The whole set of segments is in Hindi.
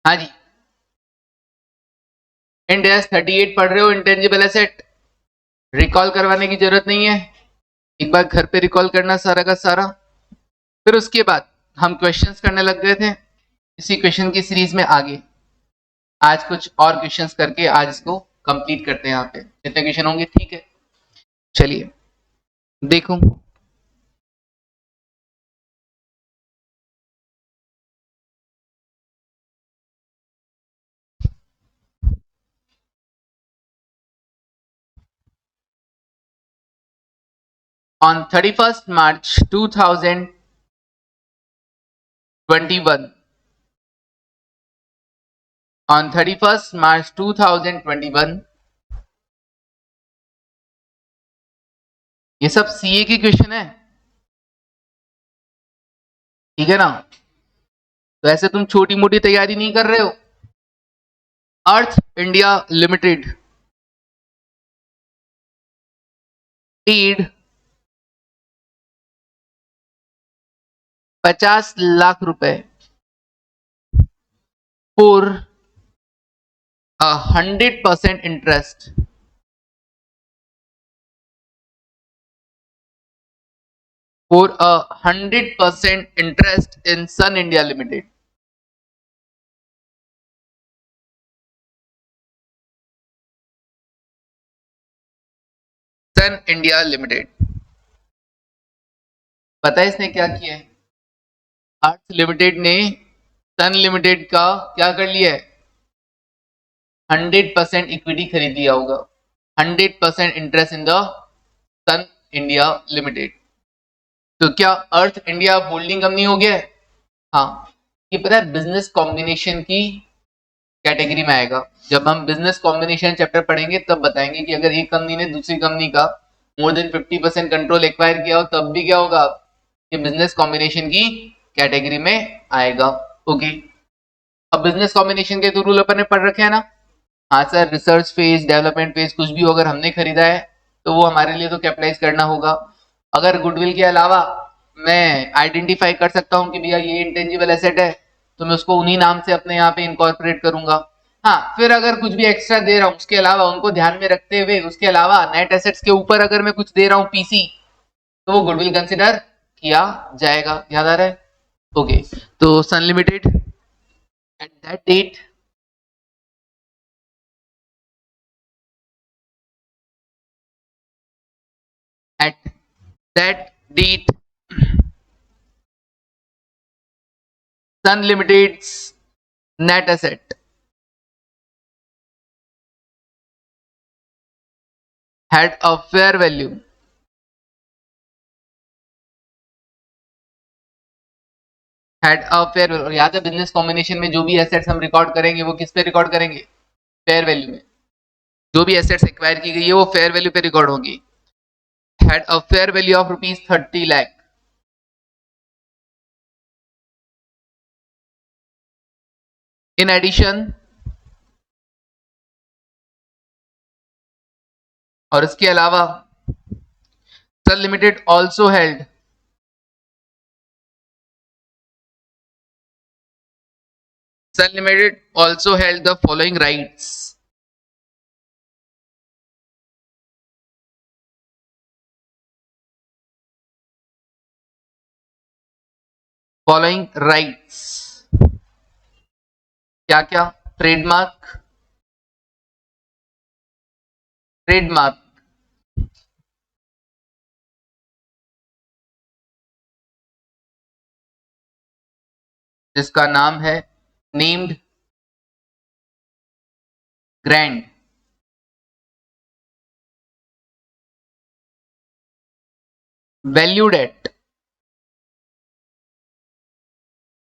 हाँ जी, इंड एस 38 पढ़ रहे हो, इंटेंजिबल एसेट। रिकॉल करवाने की जरूरत नहीं है, एक बार घर पे रिकॉल करना सारा का सारा। फिर उसके बाद हम क्वेश्चंस करने लग गए थे इसी क्वेश्चन की सीरीज में आगे। आज कुछ और क्वेश्चंस करके आज इसको कंप्लीट करते हैं। यहाँ पे कितने क्वेश्चन होंगे, ठीक है, चलिए देखो। On 31st March 2021, on 31st March 2021, ये सब सीए की क्वेश्चन है, ठीक है ना। तो ऐसे तुम छोटी मोटी तैयारी नहीं कर रहे हो। Earth India Limited paid 50 lakh रुपए for 100% interest for 100% interest in Sun India Limited. Sun India Limited. पता है इसने क्या किया है? अर्थ लिमिटेड ने सन लिमिटेड का क्या कर लिया है? 100% इक्विटी खरीद लिया होगा, 100% interest in the Sun India Limited. तो क्या अर्थ इंडिया होल्डिंग कंपनी हो गया है? हाँ, ये पता है बिजनेस कॉम्बिनेशन की कैटेगरी में आएगा। जब हम बिजनेस कॉम्बिनेशन चैप्टर पढ़ेंगे तब बताएंगे कि अगर एक कंपनी ने दूसरी कंपनी का मोर देन 50% कंट्रोल एक्वायर किया हो तब भी क्या होगा, ये बिजनेस कॉम्बिनेशन की कैटेगरी में आएगा। ओके, अब बिजनेस कॉम्बिनेशन के तो रूल अपन ने पढ़ रखे हैं ना। हाँ sir, research phase, development phase कुछ भी अगर हमने खरीदा है तो वो हमारे लिए तो कैपिटलाइज करना होगा। अगर गुडविल के अलावा मैं आइडेंटिफाई कर सकता हूँ कि भैया ये इंटेंजिबल एसेट है तो मैं उसको उन्हीं नाम से अपने यहाँ पे इनकॉर्पोरेट करूंगा। हाँ, फिर अगर कुछ भी एक्स्ट्रा दे रहा हूँ उसके अलावा उनको ध्यान में रखते हुए उसके अलावा नेट एसेट्स के ऊपर अगर मैं कुछ दे रहा हूँ पीसी, तो वो गुडविल कंसिडर किया जाएगा। याद आ रहा है? ओके, तो Sun Limited at that date at that date Sun Limited's net asset had a fair value और याद है बिजनेस कॉम्बिनेशन में जो भी एसेट्स हम रिकॉर्ड करेंगे वो किस पे रिकॉर्ड करेंगे? फेयर वैल्यू में। जो भी एसेट्स एक्वायर की गई है वो फेयर वैल्यू पे रिकॉर्ड होगी। Had a fair value of ₹30 lakh. In addition, और इसके अलावा Sun Limited also held Sun Limited also held the following rights. Following rights क्या क्या? ट्रेडमार्क, ट्रेडमार्क जिसका नाम है named grand, valued at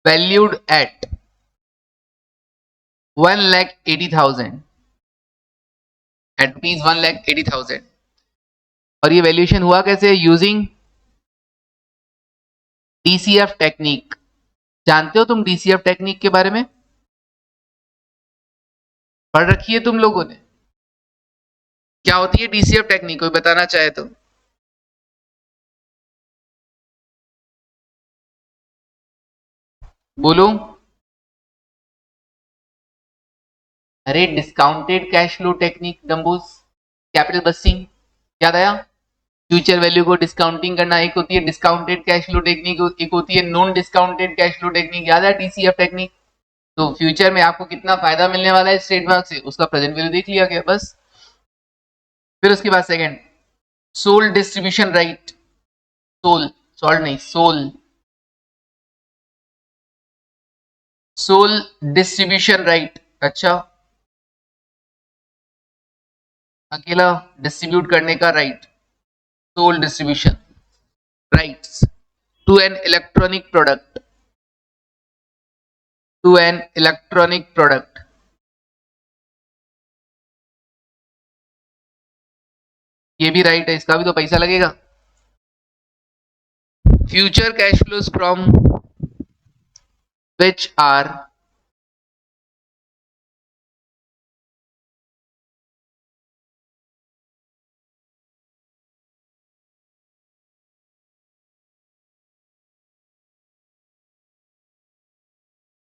valued at 1,80,000 at rupees 1,80,000। और ये वैल्यूएशन हुआ कैसे? Using DCF technique. जानते हो तुम डीसीएफ टेक्निक के बारे में? पढ़ रखी है तुम लोगों ने? क्या होती है डीसीएफ टेक्निक, कोई बताना चाहे तो? बोलो। अरे डिस्काउंटेड कैश फ्लो टेक्निक डम्बूस, कैपिटल बस्टिंग, याद आया? फ्यूचर वैल्यू को डिस्काउंटिंग करना, एक होती है डिस्काउंटेड कैश फ्लो टेक्निक, एक होती है non discounted cash flow technique, याद है टीसीएफ टेक्निक? तो फ्यूचर में आपको कितना फायदा मिलने वाला है स्टेट मार्क से, उसका प्रेजेंट वैल्यू देख लिया गया बस। फिर उसके बाद second, sole distribution right, sole, salt नहीं, सोल, सोल डिस्ट्रीब्यूशन राइट, अच्छा अकेला डिस्ट्रीब्यूट करने का right, sole distribution rights to an electronic product, to an electronic product, ये भी राइट है, इसका भी तो पैसा लगेगा। Future cash flows from which are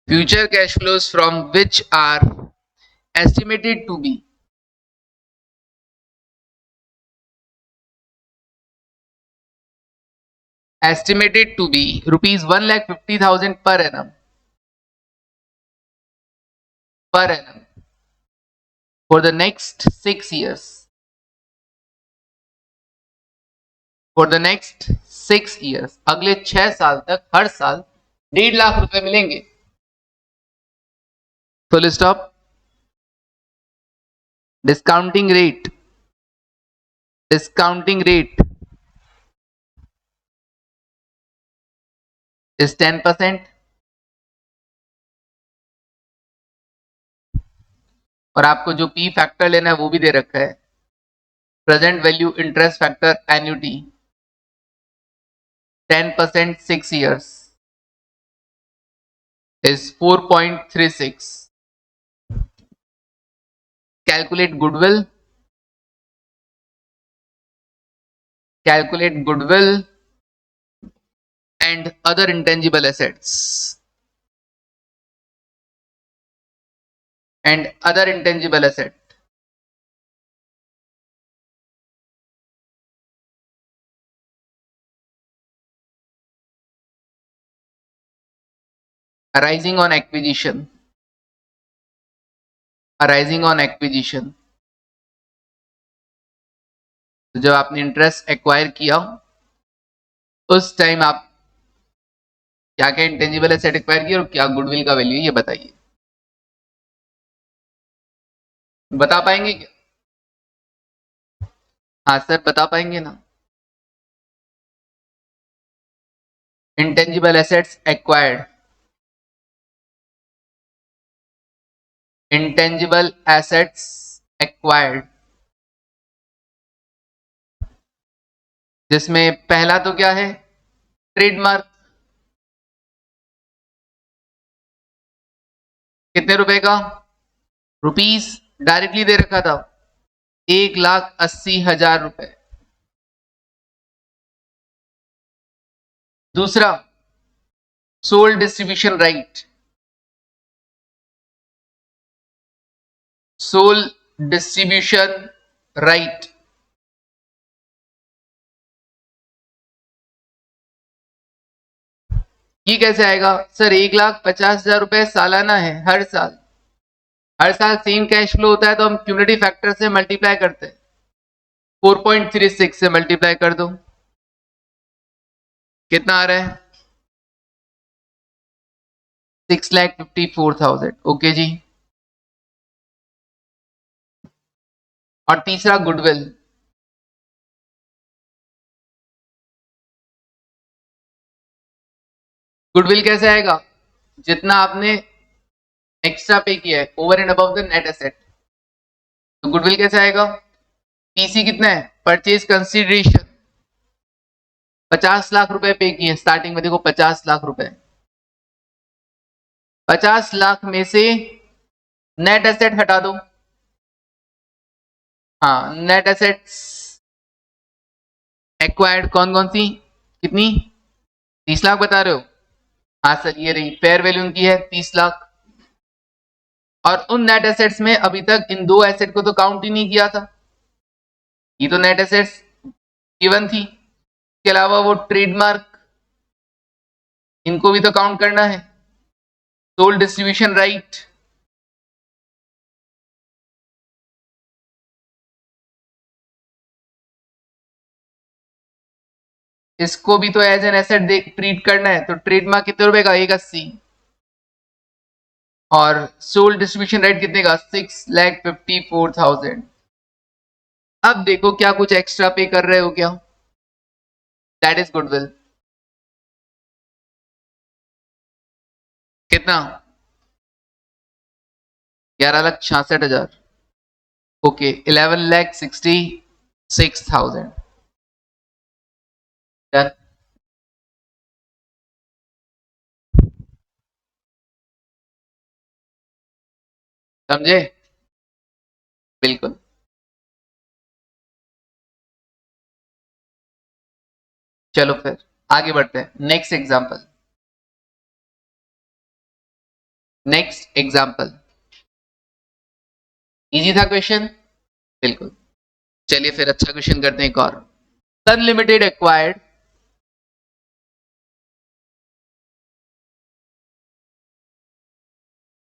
future cash flows from which are estimated to be rupees 1,50,000 per annum for the next 6 years, for the next 6 years, अगले 6 साल तक हर साल 1.5 लाख रुपए मिलेंगे। Full stop. Discounting rate is 10%, और आपको जो पी फैक्टर लेना है वो भी दे रखा है, present value interest factor annuity 10% 6 years is 4.36. calculate goodwill and other intangible assets arising on acquisition, तो जब आपने इंटरेस्ट एक्वायर किया उस टाइम आप क्या क्या इंटेंजिबल एसेट एक्वायर किया और क्या गुडविल का वैल्यू, ये बताइए, बता पाएंगे क्या? हाँ सर बता पाएंगे ना। इंटेंजिबल एसेट्स एक्वायर्ड, जिसमें पहला तो क्या है, ट्रेडमार्क, कितने रुपए का, रुपीस, डायरेक्टली दे रखा था 1,80,000 रुपए। दूसरा सोल डिस्ट्रीब्यूशन राइट, ये कैसे आएगा सर? 1,50,000 रुपए सालाना है, हर साल सेम कैश फ्लो होता है, तो हम क्यूमुलेटिव फैक्टर से मल्टीप्लाई करते हैं, 4.36 से मल्टीप्लाई कर दो, कितना आ रहा है? 6,54,000। ओके जी। और तीसरा गुडविल, कैसे आएगा? जितना आपने एक्स्ट्रा पे किया है over and above the net asset, तो गुडविल कैसे आएगा? पीसी कितना है, परचेज कंसीडरेशन 50 लाख रुपए पे किए स्टार्टिंग में, देखो 50 लाख रुपए, 50 लाख में से नेट एसेट हटा दो, हाँ नेट एसेट्स एक्वायर्ड कौन कौन सी, कितनी, 30 लाख बता रहे हो? हाँ सर ये रही, फेयर वैल्यू उनकी है 30 लाख, और उन नेट एसेट्स में अभी तक इन दो एसेट को तो काउंट ही नहीं किया था, ये तो नेट एसेट्स गिवन थी, इसके अलावा वो ट्रेडमार्क, इनको भी तो काउंट करना है, सोल डिस्ट्रीब्यूशन राइट, इसको भी तो एज एन एसेट ट्रीट करना है, तो ट्रेडमार्क कितने रुपए का, 180, और सोल डिस्ट्रीब्यूशन राइट कितने का, 6,54,000। अब देखो क्या कुछ एक्स्ट्रा पे कर रहे हो क्या, दैट इज गुडविल, कितना, 11,66,000, ओके, 11,66,000, डन। समझे, बिल्कुल। चलो फिर आगे बढ़ते हैं, next example, next example, easy था क्वेश्चन, बिल्कुल। चलिए फिर अच्छा क्वेश्चन करते हैं एक और। सन लिमिटेड एक्वायर्ड,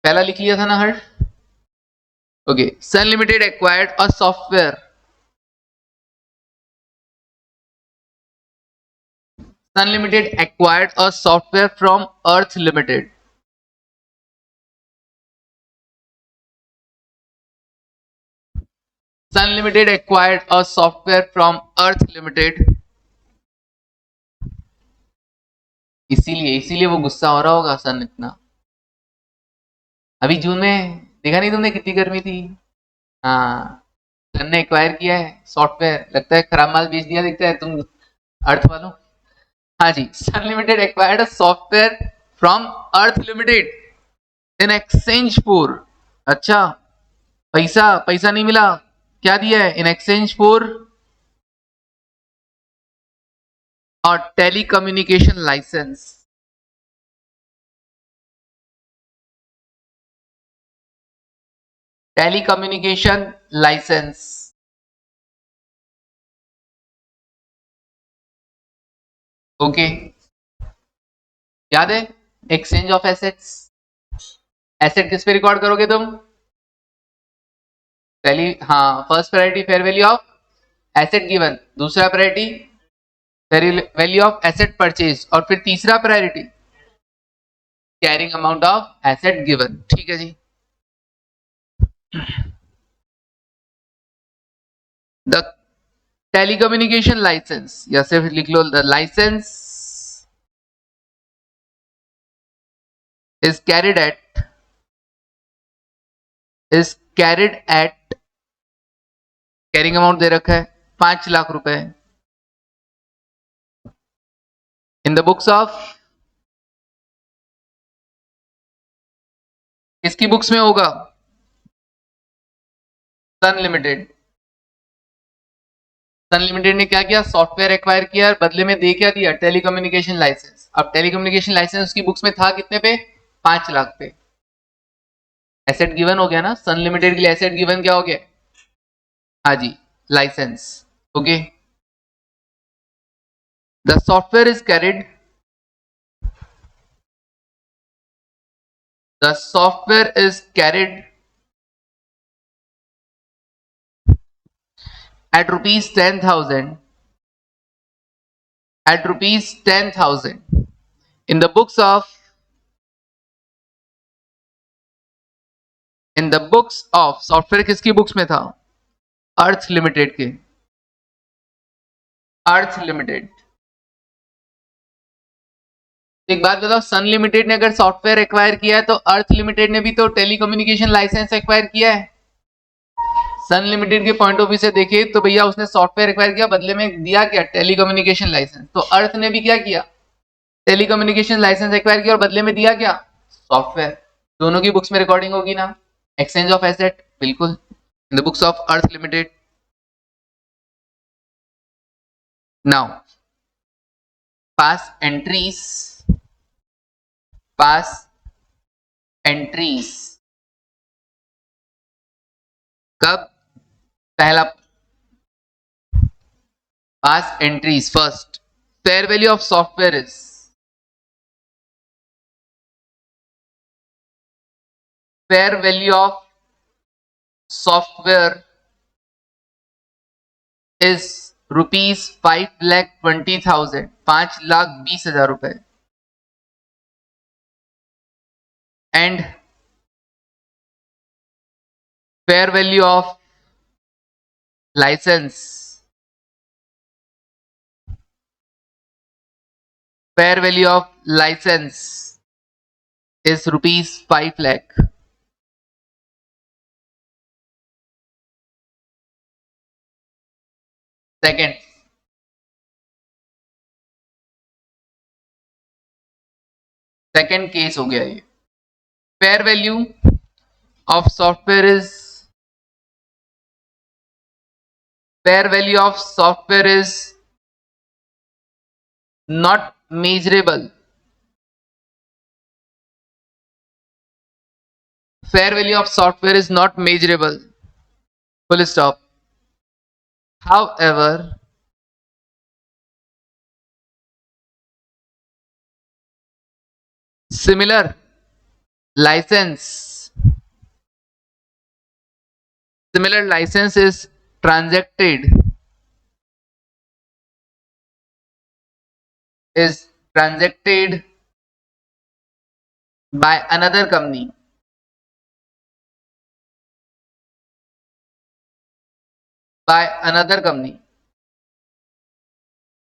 पहला लिख लिया था ना हर, okay, Sun Limited acquired a software, Sun Limited acquired a software from Earth Limited, Sun Limited acquired a software from Earth Limited, इसीलिए इसीलिए वो गुस्सा हो रहा होगा सन इतना, अभी जून में देखा नहीं तुमने कितनी गर्मी थी, हाँ, सन ने एक्वायर किया है सॉफ्टवेयर, लगता है खराब माल बेच दिया, दिखता है तुम अर्थ वालों। हाँ जी, Sun Limited acquired a software from Earth Limited in exchange for, अच्छा, पैसा पैसा नहीं मिला, क्या दिया है, इन एक्सचेंज फॉर और telecommunication licence, telecommunication licence, okay, याद है, एक्सचेंज ऑफ एसेट्स, एसेट किस पे रिकॉर्ड करोगे तुम, पहली, हाँ, first priority fair value of asset given, दूसरा priority value of asset purchase, और फिर तीसरा priority carrying amount of asset given, ठीक है जी। द टेलीकम्युनिकेशन लाइसेंस, या सिर्फ लिख लो the licence is carried at, is carried at, carrying amount दे रखा है 5 लाख रुपए, इन द बुक्स ऑफ, किसकी बुक्स में होगा, सन लिमिटेड, सन लिमिटेड ने क्या किया, सॉफ्टवेयर एक्वायर किया, बदले में दे क्या दिया, टेलीकम्युनिकेशन लाइसेंस, अब टेलीकम्युनिकेशन लाइसेंस उसकी बुक्स में था कितने पे, 5 लाख पे, एसेट गिवन हो गया ना, सन लिमिटेड के लिए एसेट गिवन क्या हो गया, हाँ जी, licence, okay, the software is carried, the software is carried at rupees 10,000, at rupees 10,000 in the books of, in the books of, software किसकी बुक्स में था, अर्थ लिमिटेड के, अर्थ लिमिटेड। एक बात बताओ, सन लिमिटेड ने अगर सॉफ्टवेयर एक्वायर किया है तो अर्थ लिमिटेड ने भी तो टेलीकम्युनिकेशन लाइसेंस एक्वायर किया है, सन लिमिटेड के पॉइंट ऑफ व्यू से देखिए तो भैया उसने सॉफ्टवेयर एक्वायर किया, बदले में दिया क्या, टेलीकम्युनिकेशन लाइसेंस, तो अर्थ ने भी क्या किया, टेलीकम्युनिकेशन लाइसेंस एक्वायर किया और बदले में दिया क्या, सॉफ्टवेयर, दोनों की बुक्स में रिकॉर्डिंग होगी ना, एक्सचेंज ऑफ एसेट, बिल्कुल, in the books of Earth Limited. Now pass entries, pass entries कब? पहला pass entries first, fair value of software is, fair value of software is ₹5,20,000, 5,20,000 रुपए, and fair value of licence, fair value of license is ₹5 lakh. Second, second case हो गया ये. Fair value of software is, fair value of software is not measurable. Fair value of software is not measurable. Full stop. However, similar license is transacted by another company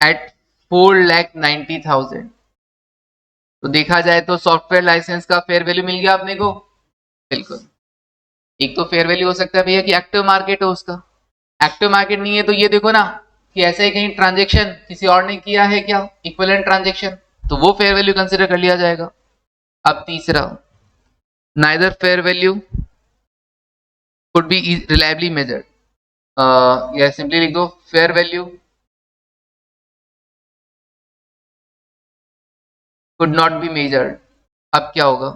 at 4,90,000. तो देखा जाए तो सॉफ्टवेयर लाइसेंस का फेयर वैल्यू मिल गया आपने को. बिल्कुल. एक तो फेयर वैल्यू हो सकता है भैया कि एक्टिव मार्केट हो उसका, एक्टिव मार्केट नहीं है तो ये देखो ना कि ऐसा ही कहीं ट्रांजेक्शन किसी और ने किया है क्या, इक्विवेलेंट ट्रांजेक्शन, तो वो फेयर वैल्यू कंसिडर कर लिया जाएगा. अब तीसरा, neither fair value could be reliably measured, या सिंपली लिख दो fair value could not be measured. अब क्या होगा?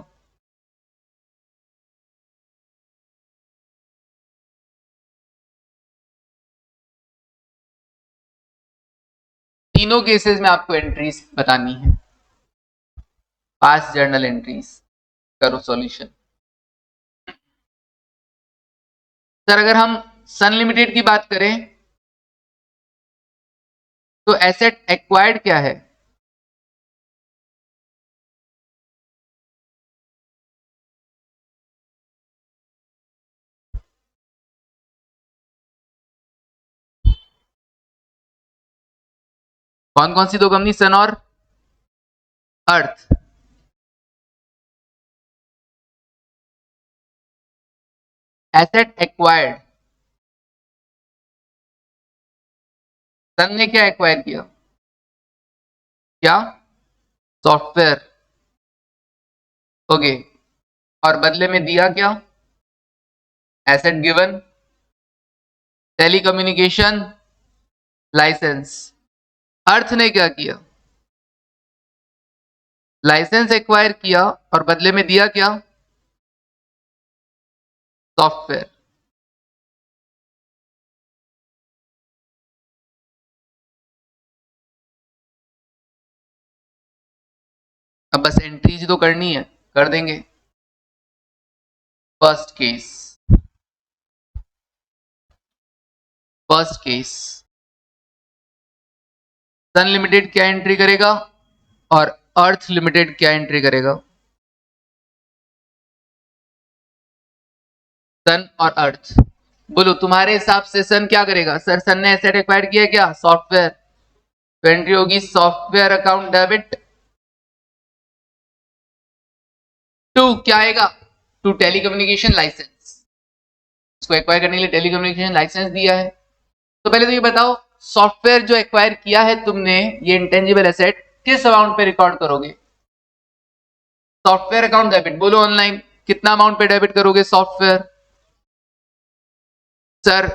तीनों केसेस में आपको एंट्रीज बतानी है, पास जर्नल एंट्रीज. करो सॉल्यूशन. सर अगर हम सन लिमिटेड की बात करें तो एसेट एक्वायर्ड क्या है? कौन कौन सी दो कंपनी? सन और अर्थ. एसेट एक्वायर्ड, सन ने क्या एक्वायर किया? क्या? सॉफ्टवेयर. ओके. और बदले में दिया क्या? Asset given, telecommunication licence. Earth ने क्या किया? लाइसेंस एक्वायर किया और बदले में दिया क्या? सॉफ्टवेयर. अब बस एंट्रीज तो करनी है, कर देंगे. फर्स्ट केस, सन लिमिटेड क्या एंट्री करेगा और अर्थ लिमिटेड क्या एंट्री करेगा? सन और अर्थ. बोलो तुम्हारे हिसाब से सन क्या करेगा? सर सन ने एसेट एक्वायर किया क्या? सॉफ्टवेयर. तो एंट्री होगी सॉफ्टवेयर अकाउंट डेबिट टू, क्या आएगा? To telecommunication licence. इसको एक्वायर करने के लिए टेलीकम्युनिकेशन लाइसेंस दिया है. तो पहले तो ये बताओ सॉफ्टवेयर जो एक्वायर किया है तुमने, ये इंटेंजिबल एसेट किस अमाउंट पे रिकॉर्ड करोगे? Software account debit. बोलो ऑनलाइन कितना अमाउंट पे डेबिट करोगे सॉफ्टवेयर? सर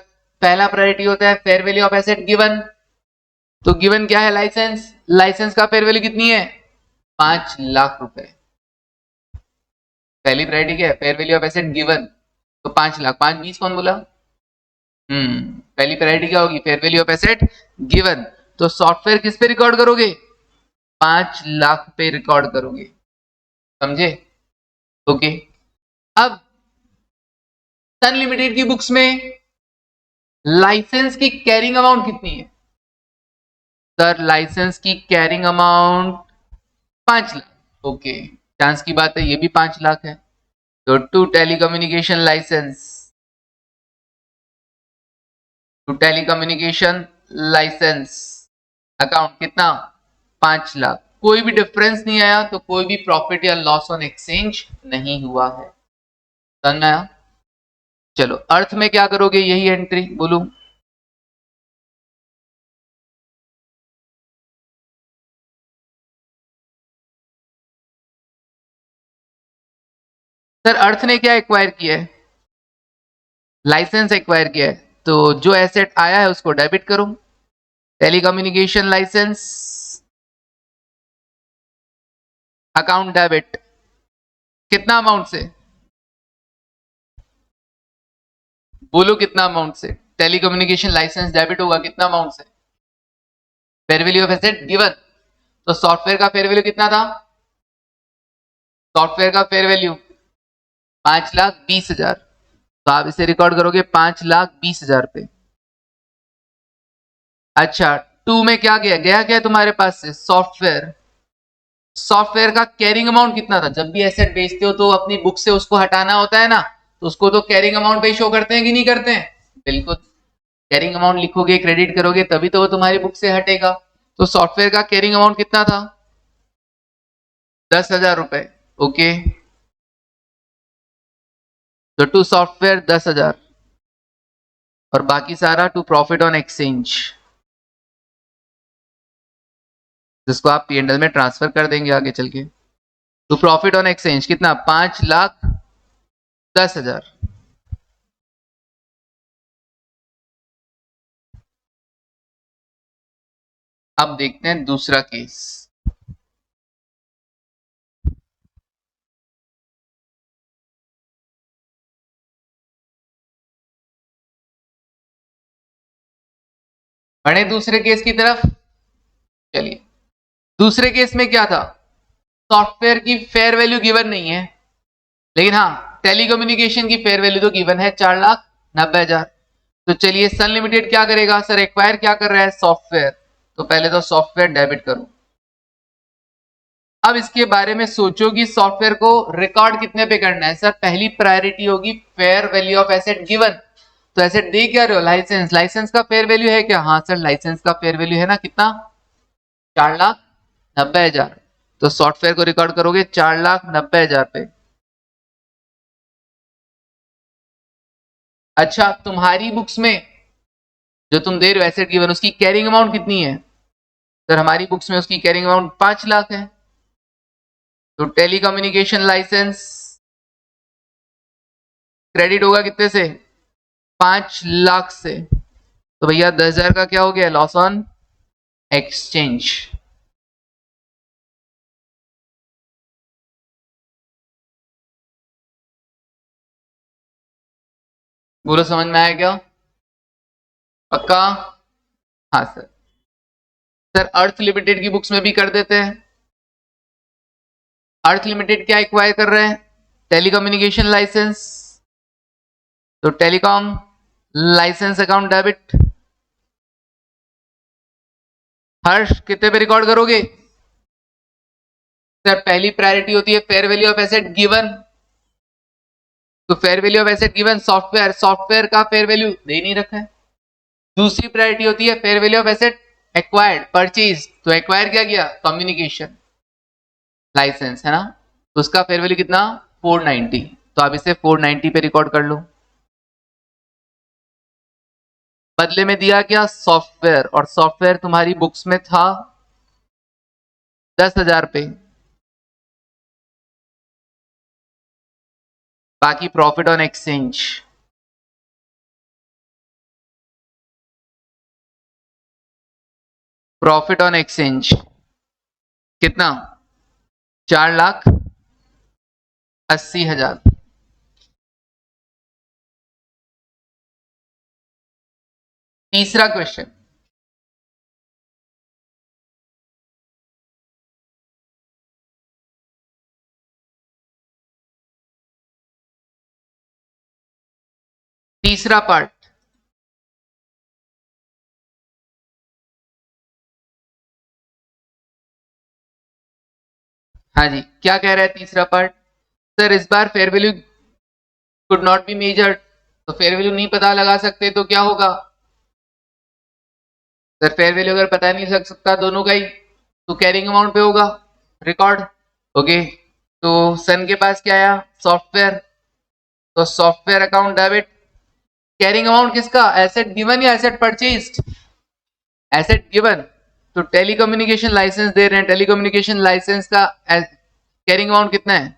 पहला प्रायोरिटी होता है fair value of asset given. तो गिवन क्या है? लाइसेंस. लाइसेंस का फेयर वैल्यू कितनी है? 5 लाख रुपए. पहली प्रायोरिटी क्या है? Fair value of asset given. तो 5 लाख. 5 20 कौन बोला? पहली प्रायोरिटी क्या होगी, fair value of asset given. तो सॉफ्टवेयर किस पे रिकॉर्ड करोगे, 5 लाख पे रिकॉर्ड करोगे, समझे। ओके, अब सन लिमिटेड की बुक्स में लाइसेंस की कैरिंग अमाउंट कितनी है, सर लाइसेंस की carrying amount 5 lakh. Okay, chance की बात है, ये भी 5 लाख है। तो टू टेलीकम्युनिकेशन लाइसेंस अकाउंट कितना, 5 लाख। कोई भी डिफरेंस नहीं आया तो कोई भी प्रॉफिट या लॉस ऑन एक्सचेंज नहीं हुआ है, समझ आया। चलो अर्थ में क्या करोगे, यही एंट्री बोलूं, सर अर्थ ने क्या एक्वायर किया है, लाइसेंस एक्वायर किया है, तो जो एसेट आया है उसको डेबिट करो, टेलीकम्युनिकेशन लाइसेंस अकाउंट डेबिट, कितना अमाउंट से, बोलो कितना अमाउंट से, टेलीकम्युनिकेशन लाइसेंस डेबिट होगा कितना अमाउंट से, fair value of asset given. तो सॉफ्टवेयर का फेयर वैल्यू कितना था, सॉफ्टवेयर का फेयर वैल्यू 5,20,000, तो आप इसे रिकॉर्ड करोगे 5,20,000 पे। अच्छा, टू में क्या गया, गया क्या तुम्हारे पास से, सॉफ्टवेयर, सॉफ्टवेयर का कैरिंग अमाउंट कितना था, जब भी एसेट बेचते हो तो अपनी बुक से उसको हटाना होता है ना, तो उसको तो कैरिंग अमाउंट पे शो करते हैं कि नहीं करते हैं, बिल्कुल, कैरिंग अमाउंट लिखोगे क्रेडिट करोगे तभी तो वो तुम्हारी बुक से हटेगा। तो सॉफ्टवेयर का कैरिंग अमाउंट कितना था, 10,000 रुपए। ओके, तो टू सॉफ्टवेयर 10,000 और बाकी सारा टू प्रॉफिट ऑन एक्सचेंज, जिसको आप पीएनएल में ट्रांसफर कर देंगे आगे चल के। तो प्रॉफिट ऑन एक्सचेंज कितना, 5,10,000। अब देखते हैं दूसरा केस। बढ़े दूसरे केस की तरफ, चलिए दूसरे केस में क्या था, सॉफ्टवेयर की फेयर वैल्यू गिवन नहीं है, लेकिन हाँ टेलीकम्युनिकेशन की फेयर वैल्यू तो गिवन है 4,90,000। तो चलिए सन लिमिटेड क्या करेगा, सर एक्वायर क्या कर रहा है, सॉफ्टवेयर, तो पहले तो सॉफ्टवेयर डेबिट करो। अब इसके बारे में सोचो कि सॉफ्टवेयर को रिकॉर्ड कितने पे करना है, सर पहली प्रायोरिटी होगी fair value of asset given. तो एसेट दे क्या रहे हो, लाइसेंस, लाइसेंस का फेयर वैल्यू है क्या, हाँ सर लाइसेंस का फेयर वैल्यू है ना, कितना, 4,90,000। तो सॉफ्टवेयर को रिकॉर्ड करोगे 4,90,000 पे। अच्छा, तुम्हारी बुक्स में जो तुम दे रहे हो एसेट गिवन, उसकी कैरिंग अमाउंट कितनी है, सर हमारी बुक्स में उसकी कैरिंग अमाउंट 5 लाख है। तो टेलीकम्युनिकेशन लाइसेंस क्रेडिट होगा कितने से, 5 लाख से, तो भैया 10,000 का क्या हो गया, लॉस ऑन एक्सचेंज। बोलो समझ में आया क्या, पक्का, हाँ सर। सर अर्थ लिमिटेड की बुक्स में भी कर देते हैं। अर्थ लिमिटेड क्या एक्वायर कर रहे हैं, टेलीकम्युनिकेशन लाइसेंस, तो telecom licence account debit, Harsh कितने पे रिकॉर्ड करोगे, सर पहली प्रायोरिटी होती है fair value of asset given, तो fair value of asset given software, software का फेयर वैल्यू दे नहीं रखा है। दूसरी प्रायोरिटी होती है fair value of asset acquired, purchase, तो एक्वायर क्या किया, कम्युनिकेशन लाइसेंस है ना, तो उसका फेयर वैल्यू कितना, 490, तो आप इसे 490 पे रिकॉर्ड कर लो। बदले में दिया क्या, सॉफ्टवेयर, और सॉफ्टवेयर तुम्हारी बुक्स में था 10,000 पे, बाकी profit on exchange, profit on exchange कितना, 4,80,000। तीसरा क्वेश्चन, तीसरा पार्ट। हाँ जी, क्या कह रहा है तीसरा पार्ट? सर इस बार fair value could not be measured, तो फेयर वैल्यू नहीं पता लगा सकते तो क्या होगा? सर फेयर वैल्यू अगर पता नहीं लग सकता दोनों का ही, तो कैरिंग अमाउंट पे होगा रिकॉर्ड। ओके, तो सन के पास क्या आया? सॉफ्टवेयर, तो software account debit. Carrying amount किसका? एसेट गिवन या एसेट परचेज्ड? Asset given. तो टेलीकम्युनिकेशन लाइसेंस दे रहे हैं, टेलीकम्युनिकेशन लाइसेंस का कैरिंग अमाउंट कितना है?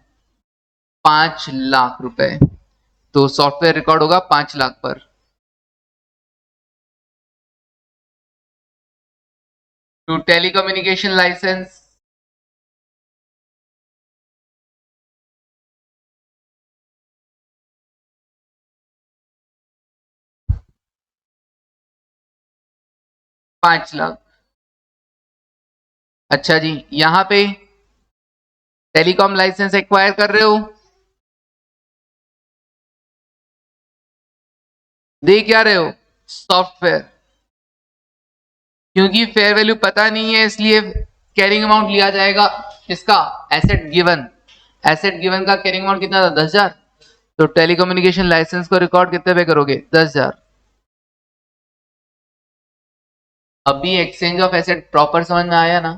5 लाख रुपए। तो सॉफ्टवेयर रिकॉर्ड होगा 5 लाख पर। To telecommunication licence, ₹5 lakh. अच्छा जी, यहां पे टेलीकॉम लाइसेंस एक्वायर कर रहे हो, दे क्या रहे हो? सॉफ्टवेयर। क्योंकि फेयर वैल्यू पता नहीं है इसलिए कैरिंग अमाउंट लिया जाएगा किसका? Asset given. एसेट गिवन का कैरिंग अमाउंट कितना था? 10,000। तो टेलीकम्युनिकेशन लाइसेंस को रिकॉर्ड कितने पे करोगे? 10,000। अभी एक्सचेंज ऑफ एसेट प्रॉपर समझ में आया ना?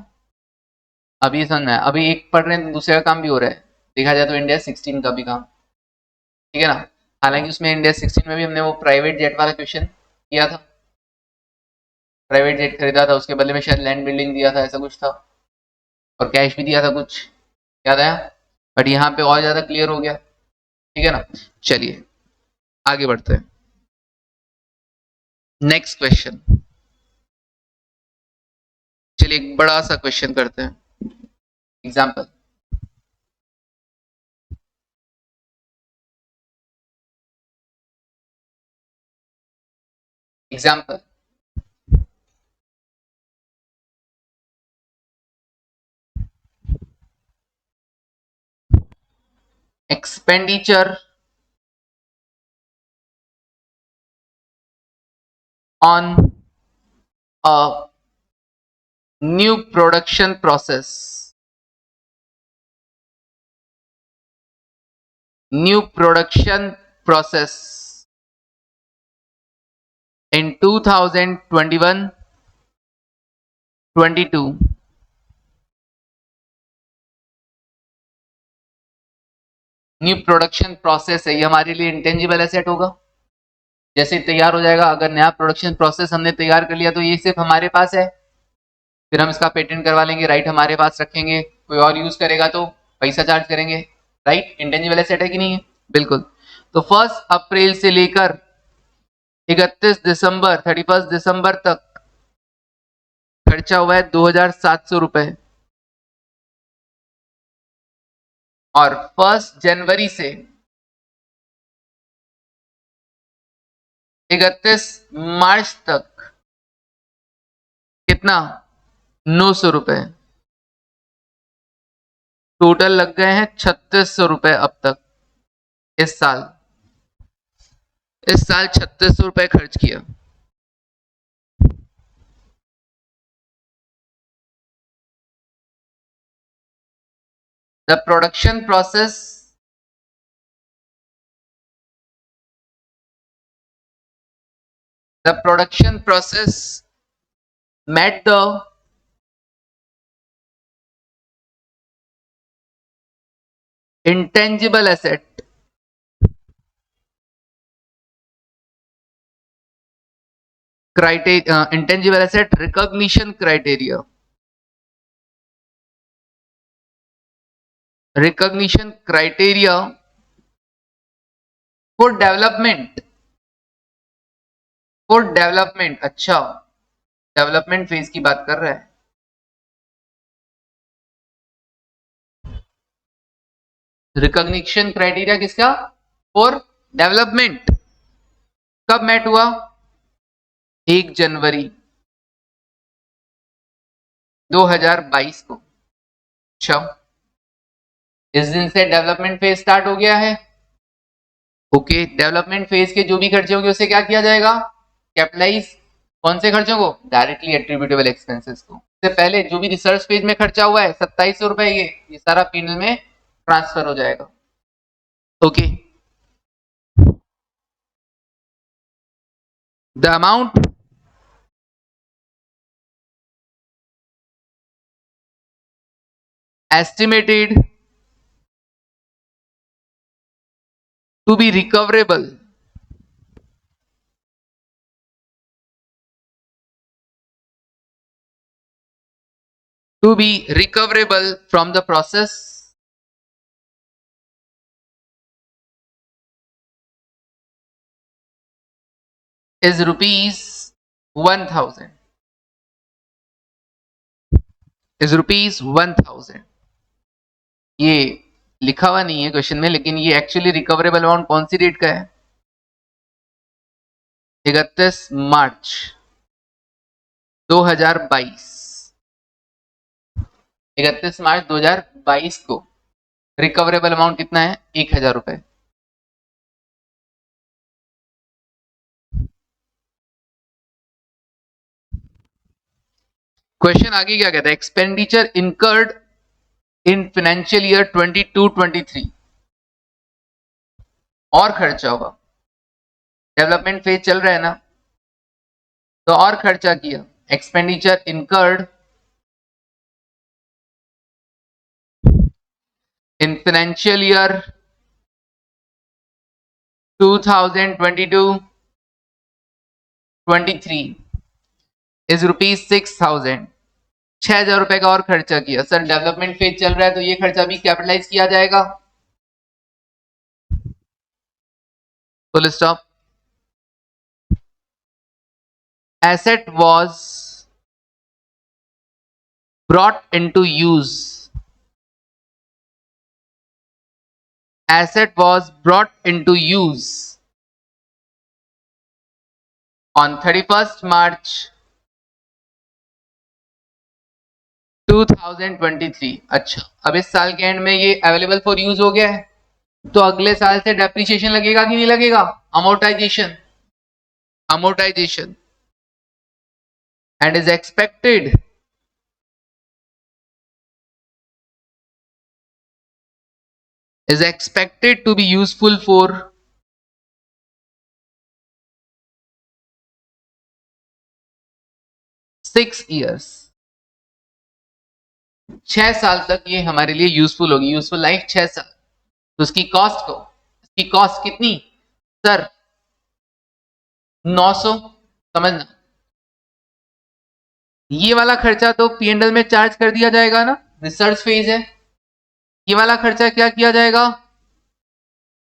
अभी समझ में आया। अभी एक पढ़ रहे हैं, दूसरे का काम भी हो रहा है। देखा जाए तो इंडिया 16 का भी काम, ठीक है ना? हालांकि उसमें इंडिया 16 में भी हमने वो प्राइवेट जेट वाला क्वेश्चन किया था, प्राइवेट जेट खरीदा था, उसके बदले में शायद लैंड बिल्डिंग दिया था, ऐसा कुछ था, और कैश भी दिया था कुछ, याद आया? बट यहाँ पे और ज्यादा क्लियर हो गया, ठीक है ना? चलिए आगे बढ़ते हैं। नेक्स्ट क्वेश्चन, चलिए एक बड़ा सा क्वेश्चन करते हैं। Example, example, expenditure on a new production process, new production process in 2021-22। New production process है, ये हमारे लिए इंटेंजिबल एसेट होगा। जैसे तैयार हो जाएगा, अगर नया प्रोडक्शन प्रोसेस हमने तैयार कर लिया तो ये सिर्फ हमारे पास है, फिर हम इसका पेटेंट करवा लेंगे, राइट हमारे पास रखेंगे, कोई और यूज करेगा तो पैसा चार्ज करेंगे, राइट? इंटेंजिबल एसेट है कि नहीं है? बिल्कुल। तो 1 अप्रैल से लेकर 31 दिसंबर 31 दिसंबर तक खर्चा हुआ है 2,700 रुपए, और 1 जनवरी से 31 मार्च तक कितना? 900 रुपए। टोटल लग गए हैं 3,600 रुपए अब तक, इस साल। इस साल 3,600 रुपए खर्च किया। The production process the production process met the intangible asset criteria, intangible asset recognition criteria, recognition criteria for development, for development। अच्छा, डेवलपमेंट फेज की बात कर रहा है। रिकॉग्निशन क्राइटेरिया किसका? For development. कब मैट हुआ? 1 जनवरी 2022 को। अच्छा, इस दिन से डेवलपमेंट फेज स्टार्ट हो गया है। ओके, डेवलपमेंट फेज के जो भी खर्चे होंगे उसे क्या किया जाएगा, कैपिटलाइज। कौन से खर्चों को, डायरेक्टली एट्रीब्यूटेबल एक्सपेंसेस को। इससे पहले जो भी रिसर्च फेज में खर्चा हुआ है 2700 रुपए, ये सारा पीएनएल में ट्रांसफर हो जाएगा। Okay, the amount estimated to be recoverable from the process is rupees 1000, ये लिखा हुआ नहीं है क्वेश्चन में, लेकिन ये एक्चुअली रिकवरेबल अमाउंट कौन सी डेट का है, 31 मार्च 2022। 31 मार्च 2022 को रिकवरेबल अमाउंट कितना है, 1000 रुपए। क्वेश्चन आगे क्या कहता है, expenditure incurred in financial year 22-23, और खर्चा होगा, डेवलपमेंट फेज चल रहा है ना, तो और खर्चा किया, expenditure incurred in financial year 2022-23 is ₹6,000। 6,000 रुपए का और खर्चा किया। सर डेवलपमेंट फेज चल रहा है तो ये खर्चा भी कैपिटलाइज किया जाएगा। Full stop. Asset was brought into use, asset was brought into use on 31st March 2023। अच्छा, अब इस साल के एंड में ये अवेलेबल फॉर यूज हो गया है, तो अगले साल से डेप्रिसिएशन लगेगा कि नहीं लगेगा, amortisation and is expected to be useful for 6 years। 6 साल तक ये हमारे लिए यूजफुल होगी, यूजफुल लाइफ 6 साल। तो उसकी कॉस्ट कितनी सर, 900। समझना, ये वाला खर्चा तो पीएनएल में चार्ज कर दिया जाएगा ना, रिसर्च फेज है, ये वाला खर्चा क्या किया जाएगा,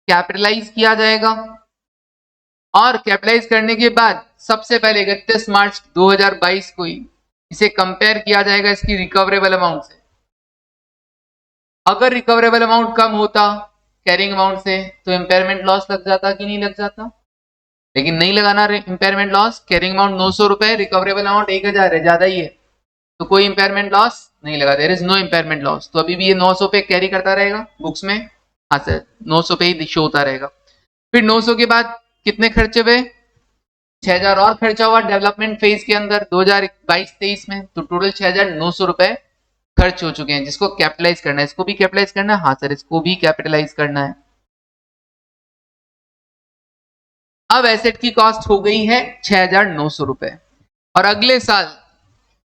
कैपिटलाइज किया जाएगा। और कैपिटलाइज करने के बाद सबसे पहले 31 मार्च 2022 को ही इसे कंपेयर किया जाएगा इसकी रिकवरेबल अमाउंट से। अगर रिकवरेबल अमाउंट कम होता कैरिंग अमाउंट से तो इंपेयरमेंट लॉस लग जाता कि नहीं लग जाता, लेकिन नहीं लगाना इंपेयरमेंट लॉस। कैरिंग अमाउंट 900 रुपए, रिकवरेबल अमाउंट 1000 है, ज्यादा ही है, तो कोई इंपेयरमेंट लॉस नहीं लगा, there is no impairment loss. तो अभी भी ये 900 पे कैरी करता रहेगा बुक्स में, हाँ सर 900 पे ही शो होता रहेगा। फिर 900 के बाद कितने खर्चे हुए, 6000 और खर्चा हुआ डेवलपमेंट फेज के अंदर 2022-23 में, तो टोटल 6900 रुपए खर्च हो चुके हैं, जिसको कैपिटलाइज करना है। इसको भी कैपिटलाइज करना है, हाँ सर इसको भी कैपिटलाइज करना है। अब एसेट की कॉस्ट हो गई है 6900 रुपए, और अगले साल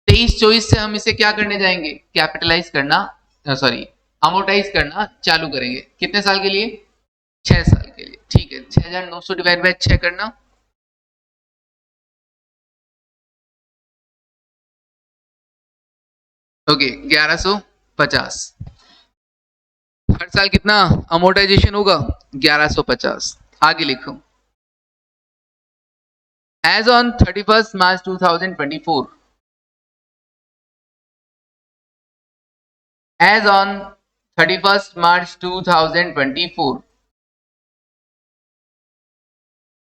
23-24 से हम इसे क्या करने जाएंगे, कैपिटलाइज करना, सॉरी अमोर्टाइज करना चालू करेंगे। कितने साल के लिए, 6 साल के लिए। ठीक है, 6900 डिवाइड बाय 6 करना, ओके 1150। हर साल कितना अमोर्टाइजेशन होगा, 1150। आगे लिखो, as on 31st March 2024, as on 31st March 2024,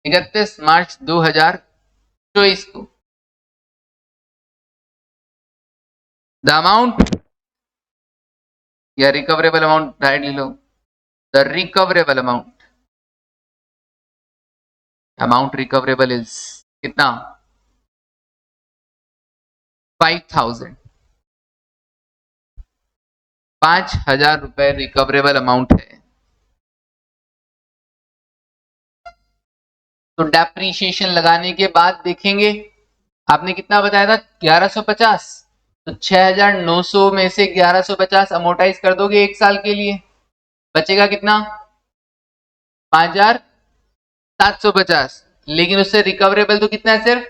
31 March 2024 choice को, द अमाउंट या रिकवरेबल अमाउंट डायरेक्ट ले लो, the recoverable amount recoverable is कितना 5000, 5000 रुपए रिकवरेबल अमाउंट है। तो डेप्रीशिएशन लगाने के बाद देखेंगे आपने कितना बताया था 1150, तो 6900 में से 1150 अमोर्टाइज कर दोगे एक साल के लिए, बचेगा कितना 5750, लेकिन उससे रिकवरेबल तो कितना है सिर्फ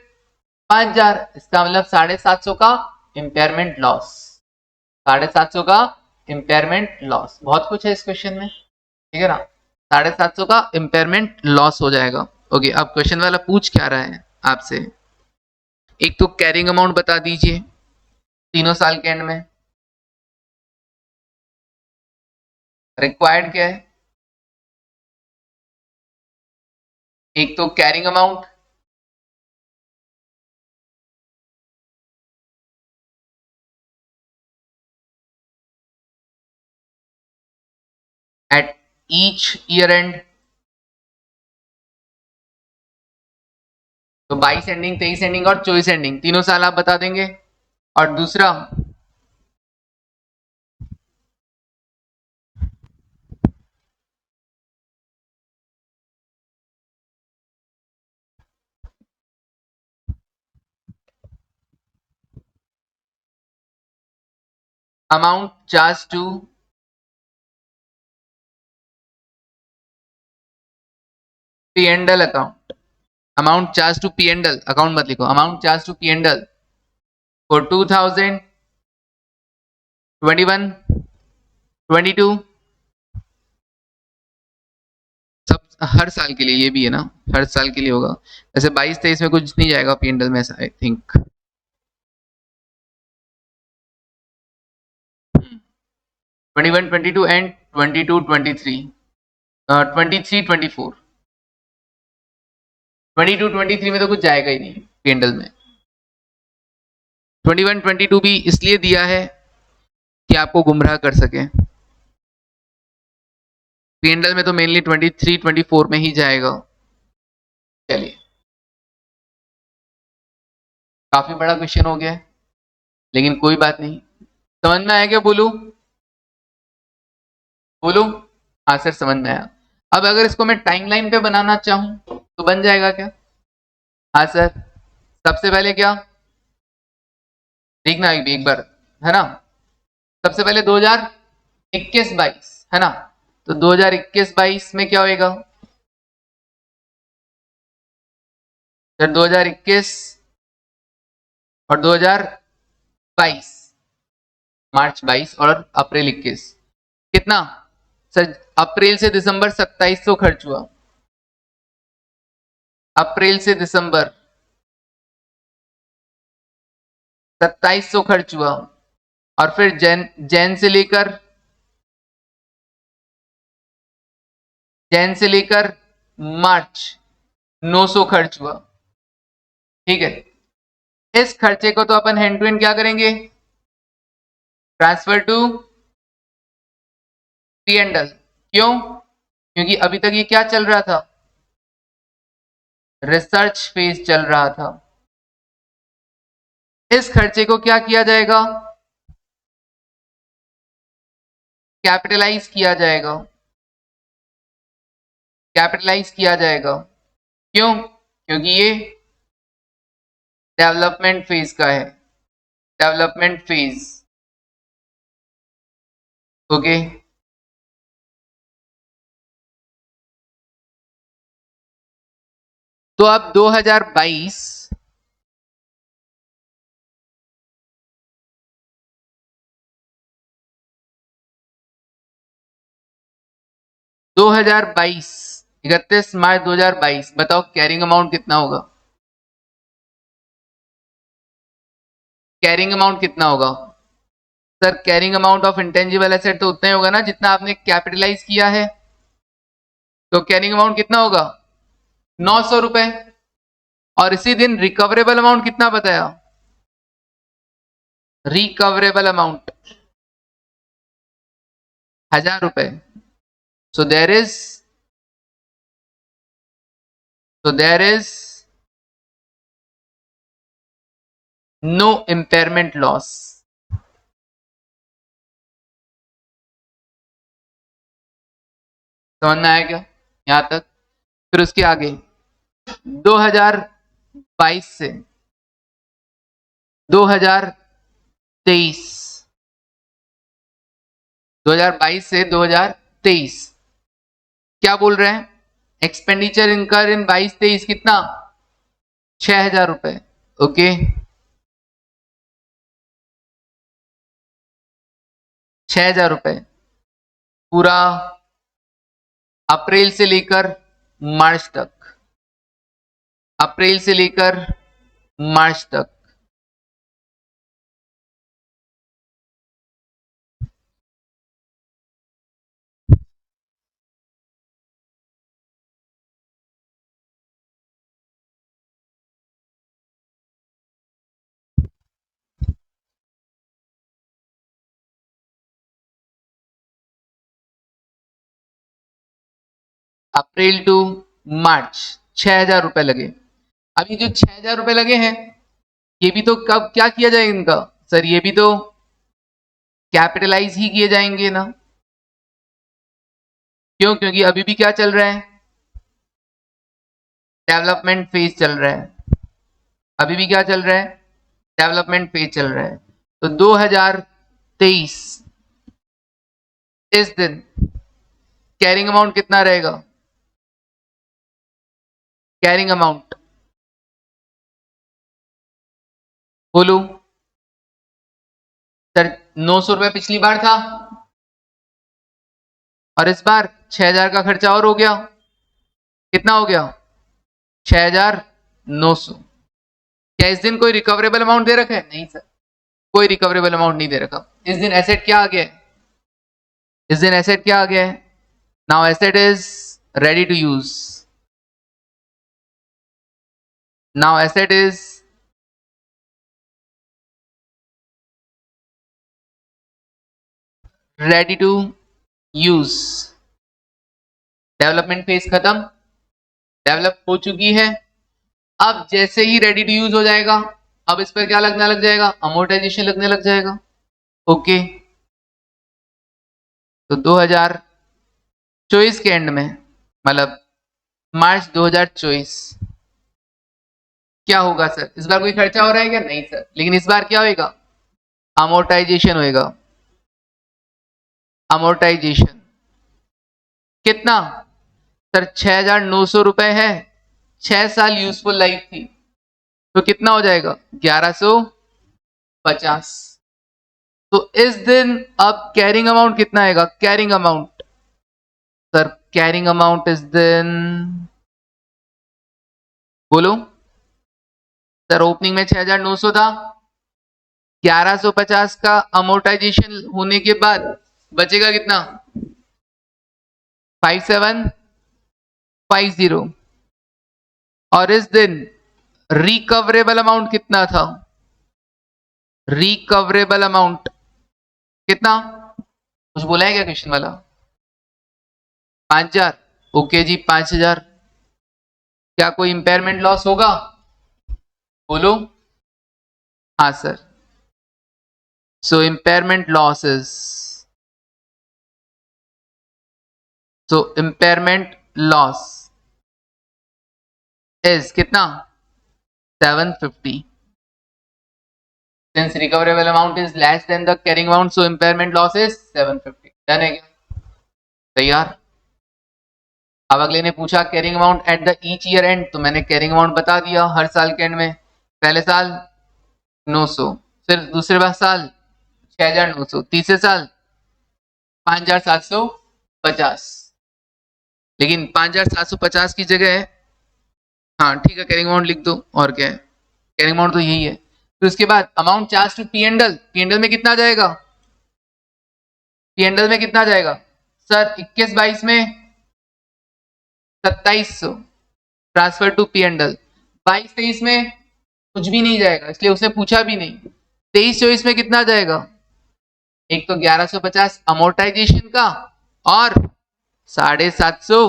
5000, इसका मतलब 750 का इंपेयरमेंट लॉस, 750 का इंपेयरमेंट लॉस, बहुत कुछ है इस क्वेश्चन में, ठीक है ना, 750 का इंपेयरमेंट लॉस हो जाएगा। ओके, अब क्वेश्चन वाला पूछ क्या रहा है आपसे, एक तो कैरिंग अमाउंट बता दीजिए तीनों साल के एंड में, रिक्वायर्ड क्या है, एक तो carrying amount, at each year and, तो 22 एंडिंग, 23 एंडिंग और 24 एंडिंग तीनों साल आप बता देंगे, और दूसरा amount charge to P&L account, amount charge to P&L account मत लिखो, amount charge to P&L for 2021, 22, सब हर साल के लिए, ये भी है ना हर साल के लिए होगा, ऐसे 22-23 में कुछ नहीं जाएगा P&L में, आई थिंक 21, 22 एंड 22, 23, 23, 24, 22, 23 में तो कुछ जाएगा ही नहीं P&L में, 21, 22 भी इसलिए दिया है कि आपको गुमराह कर सके, P&L में तो मेनली 23, 24 में ही जाएगा। चलिए, काफी बड़ा क्वेश्चन हो गया है, लेकिन कोई बात नहीं, समझ में आया क्या, बोलू बोलू, हाँ सर समझ में आया। अब अगर इसको मैं टाइमलाइन पे बनाना चाहूं तो बन जाएगा क्या, हाँ सर, सबसे पहले क्या देखना एक बार, है ना, सबसे पहले 2021-22 है ना, तो 2021-22 में क्या होएगा सर, 2021 और 2022, मार्च 22 और अप्रैल 21, कितना सर, अप्रैल से दिसंबर 2700 खर्च हुआ, अप्रैल से दिसंबर 2700 खर्च हुआ, और फिर जैन से लेकर मार्च 900 खर्च हुआ, ठीक है, इस खर्चे को तो अपन हैंड टू हैंड क्या करेंगे, ट्रांसफर टू P&L, क्यों, क्योंकि अभी तक ये क्या चल रहा था, रिसर्च फेज चल रहा था, इस खर्चे को क्या किया जाएगा, कैपिटलाइज किया जाएगा, कैपिटलाइज किया जाएगा, क्यों, क्योंकि ये डेवलपमेंट फेज का है, डेवलपमेंट फेज, ओके, तो अब 2022 31 मार्च 2022 बताओ कैरिंग अमाउंट कितना होगा, कैरिंग अमाउंट कितना होगा sir, carrying amount of intangible asset तो उतना ही होगा ना जितना आपने कैपिटलाइज किया है, तो कैरिंग अमाउंट कितना होगा 900 रुपए, और इसी दिन रिकवरेबल अमाउंट कितना बताया, रिकवरेबल अमाउंट 1000 रुपए। So there is no impairment loss. समझ में आया क्या यहां तक? फिर उसके आगे 2022 से 2023, 2022 से 2023 क्या बोल रहे हैं, एक्सपेंडिचर इनकर इन 22-23 कितना, 6000 रुपए। ओके, 6000 रुपए पूरा अप्रैल से लेकर मार्च तक, अप्रैल से लेकर मार्च तक। अप्रैल टू मार्च 6000 रुपए लगे। अभी जो 6000 रुपए लगे हैं ये भी तो कब क्या किया जाएगा इनका, सर ये भी तो कैपिटलाइज ही किए जाएंगे ना। क्यों, क्योंकि अभी भी क्या चल रहा है, डेवलपमेंट फेज चल रहा है। अभी भी क्या चल रहा है, डेवलपमेंट फेज चल रहा है। तो 2023 इस दिन कैरिंग अमाउंट कितना रहेगा, कैरिंग अमाउंट बोलो सर। 900 रुपए पिछली बार था और इस बार 6000 का खर्चा और हो गया, कितना हो गया 6900। क्या इस दिन कोई रिकवरेबल अमाउंट दे रखा है, नहीं सर कोई रिकवरेबल अमाउंट नहीं दे रखा। इस दिन एसेट क्या आ गया है, इस दिन एसेट क्या आ गया है, now asset is ready to use, now asset is ready to use. Development phase खत्म, डेवलप हो चुकी है। अब जैसे ही रेडी टू यूज हो जाएगा अब इस पर क्या लगने लग जाएगा, अमोर्टाइजेशन लगने लग जाएगा। ओके, तो 2024 के एंड में मतलब मार्च 2024 क्या होगा सर, इस बार कोई खर्चा हो रहा है क्या, नहीं सर, लेकिन इस बार क्या होएगा, अमोर्टाइजेशन होएगा। अमोर्टाइजेशन कितना सर, 6900 रुपए है, 6 साल यूजफुल लाइफ थी, तो कितना हो जाएगा 1150। तो इस दिन अब कैरिंग अमाउंट कितना आएगा, carrying amount sir, carrying amount इस दिन बोलो सर, ओपनिंग में 6900 था, 1150 का अमोर्टाइजेशन होने के बाद बचेगा कितना 5750। और इस दिन रिकवरेबल अमाउंट कितना था, रिकवरेबल अमाउंट कितना, कुछ बोला है क्या क्वेश्चन वाला, 5000। ओके जी 5000। क्या कोई इंपेयरमेंट लॉस होगा, बोलो हाँ sir. So impairment losses, so impairment loss is कितना 750। Since recoverable amount is less than the carrying amount, so impairment loss is 750। Done है क्या, तैयार। अब अगले ने पूछा carrying amount at the each year and, तो मैंने कैरिंग अमाउंट बता दिया हर साल के एंड में। पहले साल 900, फिर दूसरे साल 6900, तीसरे साल 5750। लेकिन 5750 की जगह हाँ ठीक है कैरिंग अमाउंट लिख दो, और क्या है, कैरिंग अमाउंट तो यही है। फिर उसके बाद amount charge to P and L, P and L में कितना जाएगा, पी एंडल में कितना जाएगा सर, 21-22 में 2700 ट्रांसफर टू पी एंडल, 22-23 में कुछ भी नहीं जाएगा, इसलिए उसने पूछा भी नहीं। 23-24 में कितना जाएगा? एक तो 1150 अमोर्टाइजेशन का और 750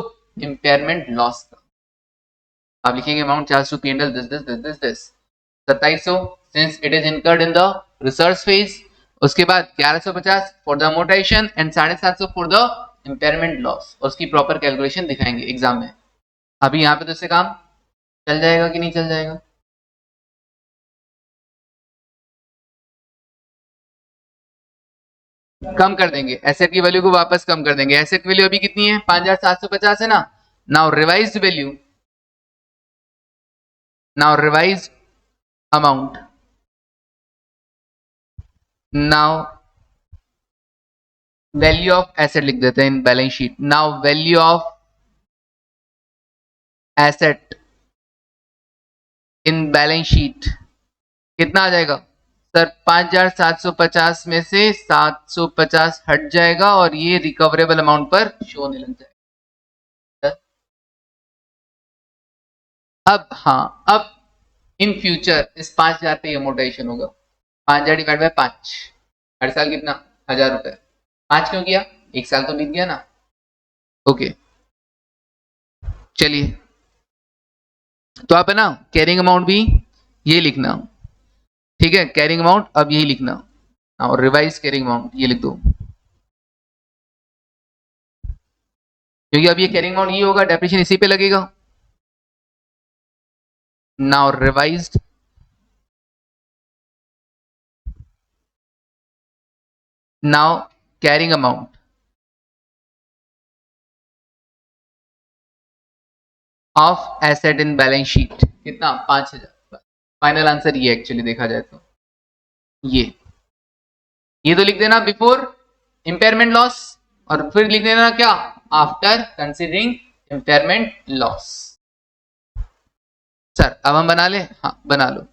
इम्पेयरमेंट लॉस का। आप लिखेंगे amount charge to P&L this 2700 since it is incurred in the research phase. उसके बाद 1150 for the amortisation and 750 for the impairment loss. उसकी प्रॉपर कैलकुलेशन दिखाएंगे एग्जाम में। अभी यहाँ पे तो इससे काम चल जाएगा कि नहीं चल जाएगा? कम कर देंगे, एसेट की वैल्यू को वापस कम कर देंगे। एसेट वैल्यू अभी कितनी है? 5750 है ना। Now revised value, now revised amount, now value of asset लिख देते हैं in balance sheet. Now value of asset in balance sheet कितना आ जाएगा सर? 5750 में से 750 हट जाएगा और ये रिकवरेबल अमाउंट पर शो होने लग जाएगा। अब हाँ, अब इन फ्यूचर इस 5000 पे अमोर्टाइजेशन होगा। 5000 डिवाइड बाय 5, हर साल कितना? 1000 रुपए। 5 क्यों किया? एक साल तो बीत गया ना। ओके, चलिए तो आप है ना कैरिंग अमाउंट भी ये लिखना, ठीक है? कैरिंग अमाउंट अब यही लिखना और रिवाइज कैरिंग अमाउंट ये लिख दो, क्योंकि अब ये कैरिंग अमाउंट ये होगा, डेप्रिसिएशन इसी पे लगेगा। Now revised now carrying amount of asset in balance sheet कितना? 5000। फाइनल आंसर ये एक्चुअली देखा जाए तो ये तो लिख देना बिफोर इंपेयरमेंट लॉस और फिर लिख देना क्या? After considering impairment loss. Sir अब हम बना ले? हाँ बना लो।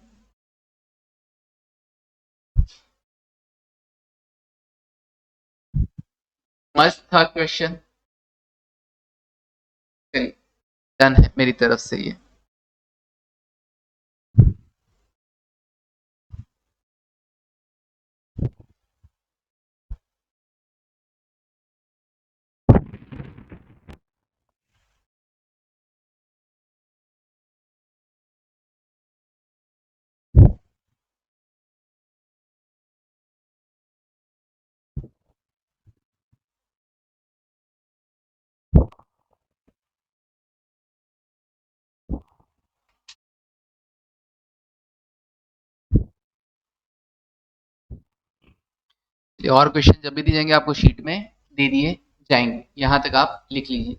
मस्त था क्वेश्चन। चलिए डन है मेरी तरफ से ये। और क्वेश्चन जब भी दिए जाएंगे आपको शीट में दे दिए जाएंगे, यहां तक आप लिख लीजिए।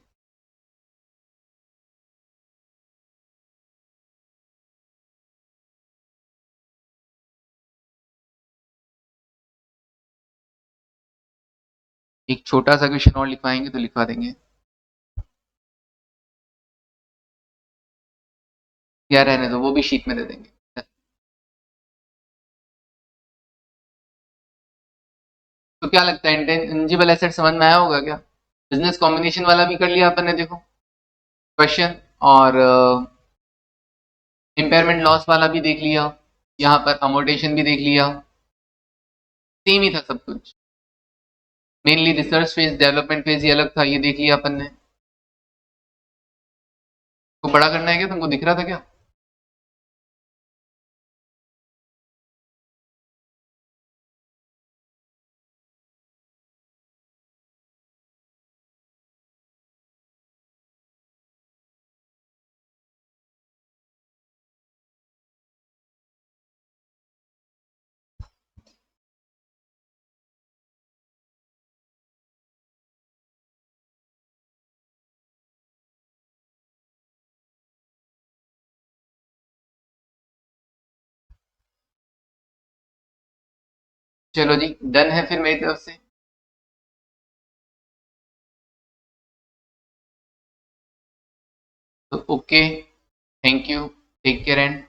एक छोटा सा क्वेश्चन और लिखवाएंगे तो लिखवा देंगे। या रहने दो, वो भी शीट में दे देंगे। तो क्या लगता है इंटेंजिबल एसेट समझ में आया होगा क्या? बिजनेस कॉम्बिनेशन वाला भी कर लिया अपन ने देखो क्वेश्चन, और इम्पेयरमेंट लॉस वाला भी देख लिया, यहाँ पर अमोर्टेशन भी देख लिया। सेम ही था सब कुछ। Mainly research phase, development phase ही अलग था, ये देख लिया अपन ने। तो बड़ा करना है क्या? तुमको दिख रहा था क्या? चलो जी डन है फिर मेरी तरफ से। तो okay, thank you, take care and